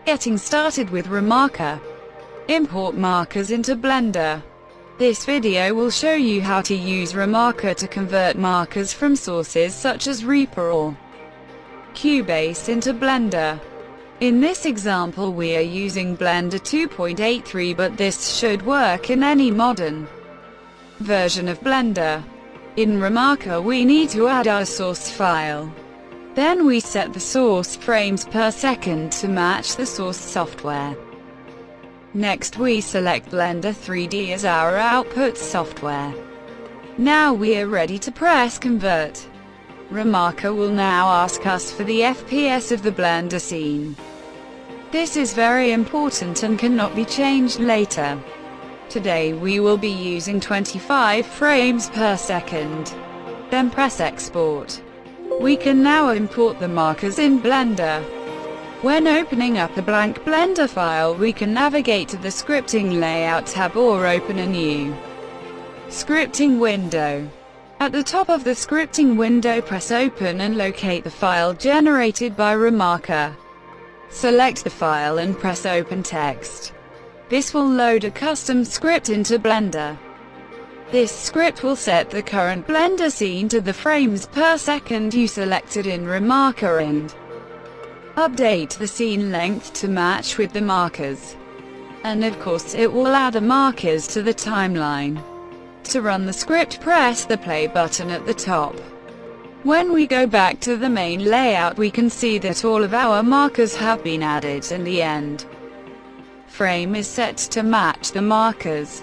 Getting started with ReaMarker. Import markers into Blender. This video will show you how to use ReaMarker to convert markers from sources such as Reaper or Cubase into Blender. In this example we are using Blender 2.83, but this should work in any modern version of Blender. In ReaMarker we need to add our source file. Then we set the source frames per second to match the source software. Next we select Blender 3D as our output software. Now we are ready to press convert. ReaMarker will now ask us for the FPS of the Blender scene. This is very important and cannot be changed later. Today we will be using 25 frames per second. Then press export. We can now import the markers in Blender. When opening up a blank Blender file, we can navigate to the Scripting Layout tab or open a new scripting window. At the top of the scripting window, press Open and locate the file generated by ReaMarker. Select the file and press Open Text. This will load a custom script into Blender. This script will set the current Blender scene to the frames per second you selected in ReaMarker and update the scene length to match with the markers. And of course it will add the markers to the timeline. To run the script, press the play button at the top. When we go back to the main layout, we can see that all of our markers have been added and the end frame is set to match the markers.